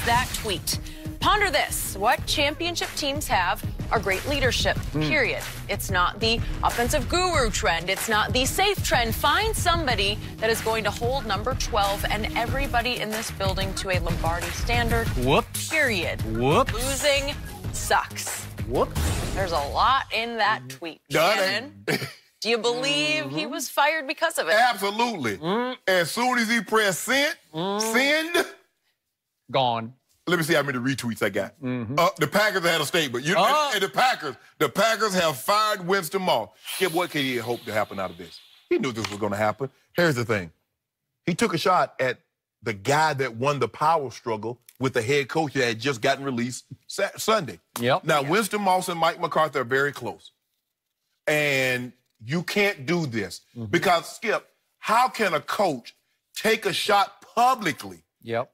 that tweet. Ponder this. What championship teams have are great leadership, period. It's not the offensive guru trend. It's not the safe trend. Find somebody that is going to hold number 12 and everybody in this building to a Lombardi standard, Whoops. period. Whoops. Losing sucks. Whoops. There's a lot in that tweet, Shannon. Do you believe he was fired because of it? Absolutely. As soon as he pressed send, Gone. let me see how many retweets I got. The Packers had a statement. And the Packers have fired Winston Moss. Yeah, what could he hope to happen out of this? He knew this was going to happen. Here's the thing. He took a shot at the guy that won the power struggle with the head coach that had just gotten released Sunday. Yep. Now, Winston Moss and Mike McCarthy are very close. And you can't do this. Because, Skip, how can a coach take a shot publicly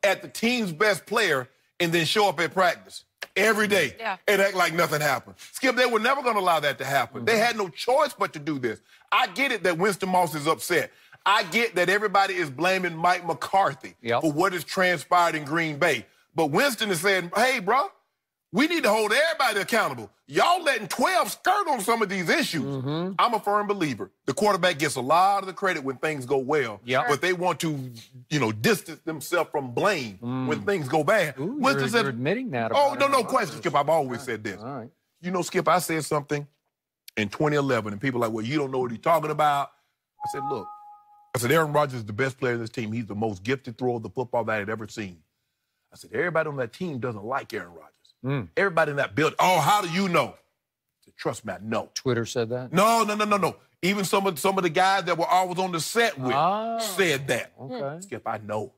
at the team's best player and then show up at practice every day and act like nothing happened? Skip, they were never going to allow that to happen. They had no choice but to do this. I get it that Winston Moss is upset. I get that everybody is blaming Mike McCarthy for what has transpired in Green Bay. But Winston is saying, hey, bro, we need to hold everybody accountable. Y'all letting 12 skirt on some of these issues. I'm a firm believer. The quarterback gets a lot of the credit when things go well, but they want to, distance themselves from blame when things go bad. Ooh, you're admitting that. No question, Skip. I've always said this. All right. Skip, I said something in 2011, and people are like, well, you don't know what he's talking about. I said, look, Aaron Rodgers is the best player in this team. He's the most gifted thrower of the football that I had ever seen. I said, everybody on that team doesn't like Aaron Rodgers. Everybody in that building, how do you know? I said, trust me, I know. Twitter said that? No. Even some of the guys that were always on the set with said that. Okay. Skip, I know.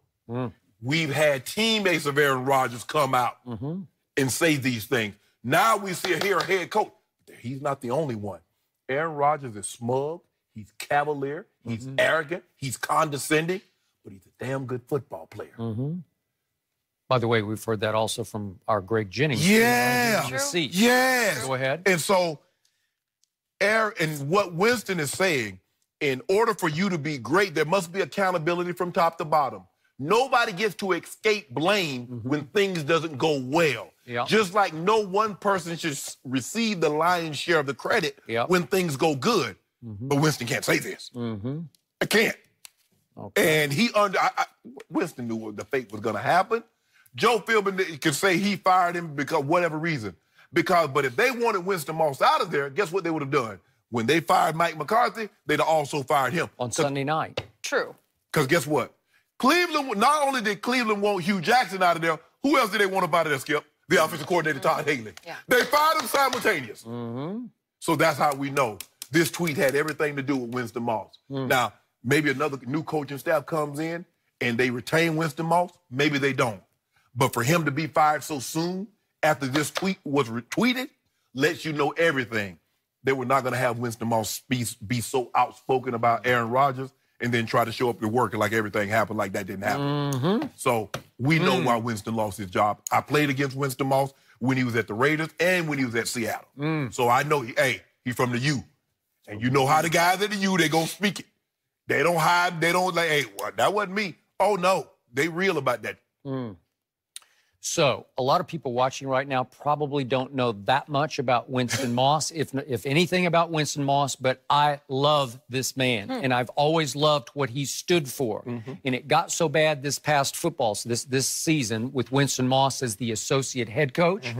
We've had teammates of Aaron Rodgers come out and say these things. Now we see a head coach. He's not the only one. Aaron Rodgers is smug. He's cavalier. He's arrogant. He's condescending. But he's a damn good football player. By the way, we've heard that also from our Greg Jennings. Yeah. Yes. Go ahead. And so, and what Winston is saying, in order for you to be great, there must be accountability from top to bottom. Nobody gets to escape blame when things doesn't go well. Just like no one person should receive the lion's share of the credit when things go good. But Winston can't say this. I can't. Okay. And Winston knew what the fate was going to happen. Joe Philbin could say he fired him because whatever reason. But if they wanted Winston Moss out of there, guess what they would have done? When they fired Mike McCarthy, they'd have also fired him. On Sunday night. True. Because guess what? Cleveland, not only did Cleveland want Hugh Jackson out of there, who else did they want out of there, Skip? The offensive coordinator, Todd Haley. They fired him simultaneous. So that's how we know this tweet had everything to do with Winston Moss. Now, maybe another new coaching staff comes in and they retain Winston Moss. Maybe they don't. But for him to be fired so soon after this tweet was retweeted lets you know everything. They were not going to have Winston Moss be so outspoken about Aaron Rodgers and then try to show up to work like everything happened like that didn't happen. So we know why Winston lost his job. I played against Winston Moss when he was at the Raiders and when he was at Seattle. So I know, he's from the U. And you know how the guys at the U, they going to speak it. They don't hide. They don't like, well, that wasn't me. Oh, no. They real about that. So a lot of people watching right now probably don't know that much about Winston Moss, if anything about Winston Moss, but I love this man, and I've always loved what he stood for. And it got so bad this past football, so this season, with Winston Moss as the associate head coach,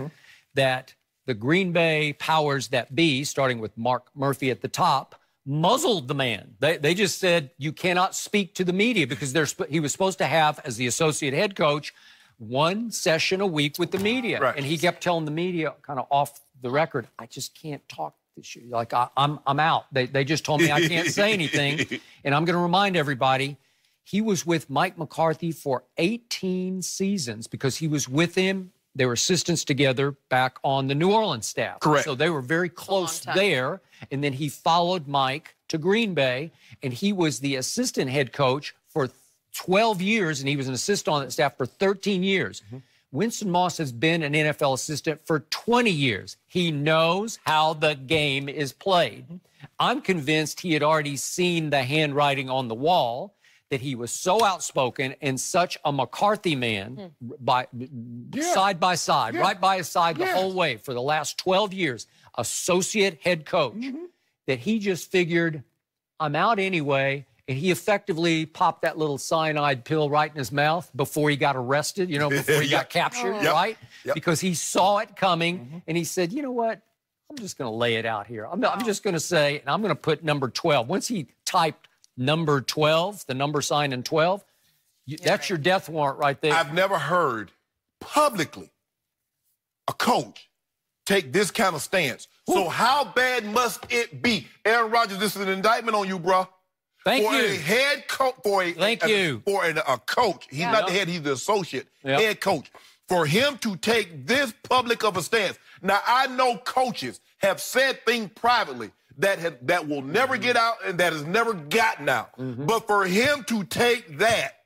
that the Green Bay powers that be, starting with Mark Murphy at the top, muzzled the man. They just said, you cannot speak to the media because he was supposed to have, as the associate head coach, one session a week with the media. And he kept telling the media, kind of off the record, I just can't talk this year. Like, I'm out. They just told me I can't say anything. And I'm going to remind everybody, he was with Mike McCarthy for 18 seasons because he was with him. They were assistants together back on the New Orleans staff. Correct. So they were very close there. And then he followed Mike to Green Bay, and he was the assistant head coach for 12 years, and he was an assistant on that staff for 13 years. Winston Moss has been an NFL assistant for 20 years. He knows how the game is played. I'm convinced he had already seen the handwriting on the wall that he was so outspoken and such a McCarthy man side by side, right by his side the whole way for the last 12 years, associate head coach, that he just figured, I'm out anyway. And he effectively popped that little cyanide pill right in his mouth before he got arrested, you know, before he got captured, right? Because he saw it coming, and he said, you know what? I'm just going to lay it out here. I'm just going to say, and I'm going to put number 12. Once he typed number 12, the number sign in 12, that's your death warrant right there. I've never heard publicly a coach take this kind of stance. So how bad must it be? Aaron Rodgers, this is an indictment on you, bro. Thank you. A head coach, for a coach, he's not the head, he's the associate head coach. For him to take this public of a stance. Now, I know coaches have said things privately that will never get out and that has never gotten out. But for him to take that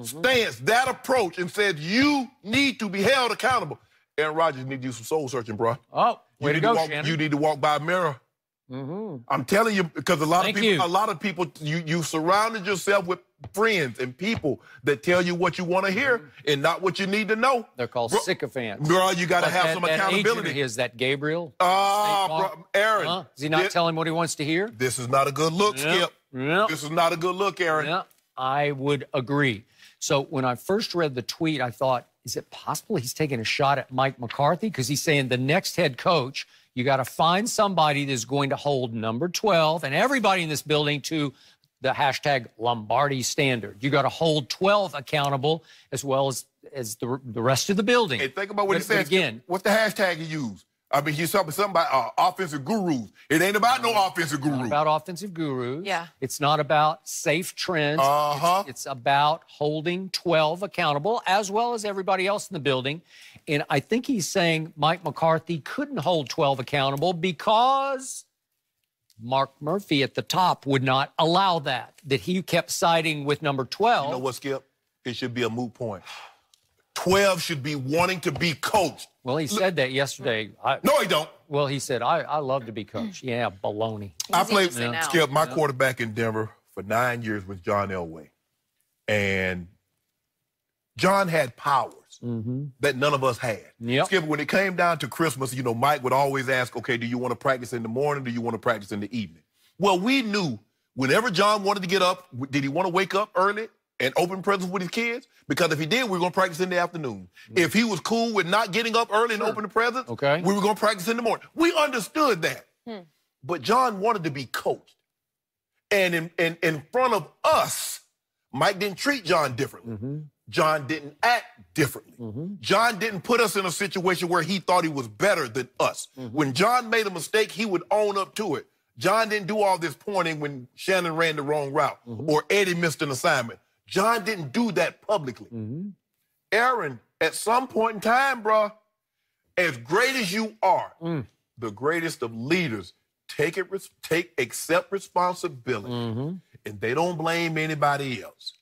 stance, that approach, and said, you need to be held accountable. Aaron Rodgers needs to do some soul searching, bro. Oh, way to go, Shannon. You need to walk by a mirror. I'm telling you, because a lot of people, you surrounded yourself with friends and people that tell you what you want to hear and not what you need to know. They're called sycophants. Bro, you got to have some accountability. Is that Gabriel? Bro, Aaron. Is he not telling him what he wants to hear? This is not a good look, Skip. This is not a good look, Aaron. I would agree. So when I first read the tweet, I thought, is it possible he's taking a shot at Mike McCarthy? Because he's saying the next head coach, you got to find somebody that's going to hold number 12 and everybody in this building to the hashtag Lombardi standard. You got to hold 12 accountable as well as the rest of the building. Hey, think about what he said again. What's the hashtag you use? I mean, he's talking about offensive gurus. It ain't about no offensive gurus. It's not about offensive gurus. Yeah. It's not about safe trends. It's about holding 12 accountable as well as everybody else in the building. And I think he's saying Mike McCarthy couldn't hold 12 accountable because Mark Murphy at the top would not allow that he kept siding with number 12. You know what, Skip? It should be a moot point. 12 should be wanting to be coached. Well, he said that yesterday. No, he don't. Well, he said, I love to be coached. Yeah, baloney. I played, Skip, my quarterback in Denver for 9 years was John Elway. And John had powers that none of us had. Skip, when it came down to Christmas, you know, Mike would always ask, okay, do you want to practice in the morning? Do you want to practice in the evening? Well, we knew whenever John wanted to get up, did he want to wake up early and open presents with his kids? Because if he did, we were going to practice in the afternoon. If he was cool with not getting up early and opening presents, we were going to practice in the morning. We understood that. But John wanted to be coached. And in front of us, Mike didn't treat John differently. John didn't act differently. John didn't put us in a situation where he thought he was better than us. When John made a mistake, he would own up to it. John didn't do all this pointing when Shannon ran the wrong route or Eddie missed an assignment. John didn't do that publicly. Aaron, at some point in time, bro, as great as you are, the greatest of leaders, accept responsibility, and they don't blame anybody else.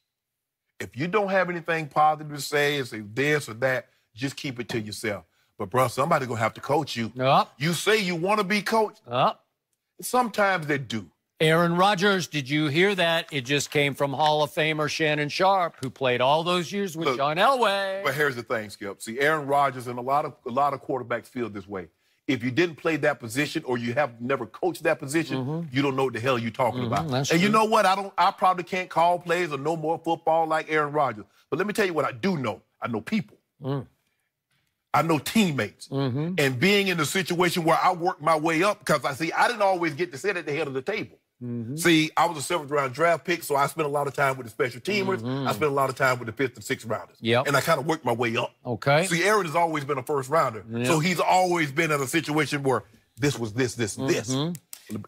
If you don't have anything positive to say and say this or that, just keep it to yourself. But, bro, somebody's going to have to coach you. You say you want to be coached. Sometimes they do. Aaron Rodgers, did you hear that? It just came from Hall of Famer Shannon Sharpe, who played all those years with John Elway. But here's the thing, Skip. See, Aaron Rodgers and a lot of quarterbacks feel this way. If you didn't play that position or you have never coached that position, you don't know what the hell you're talking about. And true. You know what? I probably can't call plays or know more football like Aaron Rodgers. But let me tell you what I do know. I know people. I know teammates. And being in a situation where I worked my way up, because I didn't always get to sit at the head of the table. See, I was a 7th-round draft pick, so I spent a lot of time with the special teamers. I spent a lot of time with the 5th and 6th rounders. And I kind of worked my way up. See, Aaron has always been a first-rounder. So he's always been in a situation where this was this, this, this.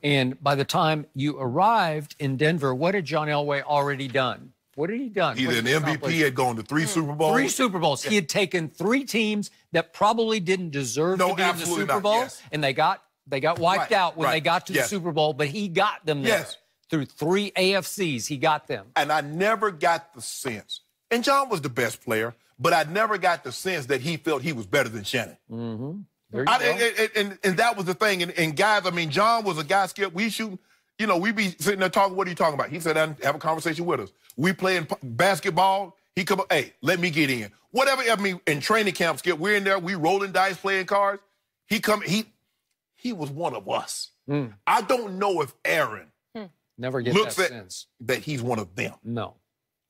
And by the time you arrived in Denver, what had John Elway already done? What had he done? He's an MVP, had gone to 3 Super Bowls. 3 Super Bowls. He had taken 3 teams that probably didn't deserve to be in the Super Bowl, and they got wiped out when they got to the Super Bowl, but he got them there. Through 3 AFCs, he got them. And I never got the sense, and John was the best player, but I never got the sense that he felt he was better than Shannon. There you go. And that was the thing. And guys, I mean, John was a guy, Skip, we shooting. you know, we be sitting there talking, what are you talking about? He said, have a conversation with us. We playing basketball. He come up, hey, let me get in. Whatever, I mean, in training camps, we're in there, we rolling dice, playing cards. He was one of us. I don't know if Aaron never get looks that at sense that he's one of them. No.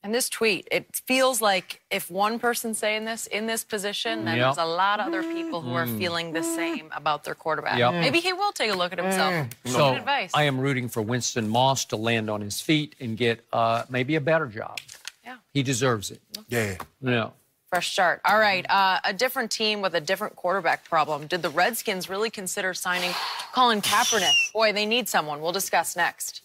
And this tweet, it feels like if one person's saying this in this position, then there's a lot of other people who are feeling the same about their quarterback. Maybe he will take a look at himself. So advice. I am rooting for Winston Moss to land on his feet and get maybe a better job. Yeah. He deserves it. Yeah. Fresh start. All right, a different team with a different quarterback problem. Did the Redskins really consider signing Colin Kaepernick? Boy, they need someone. We'll discuss next.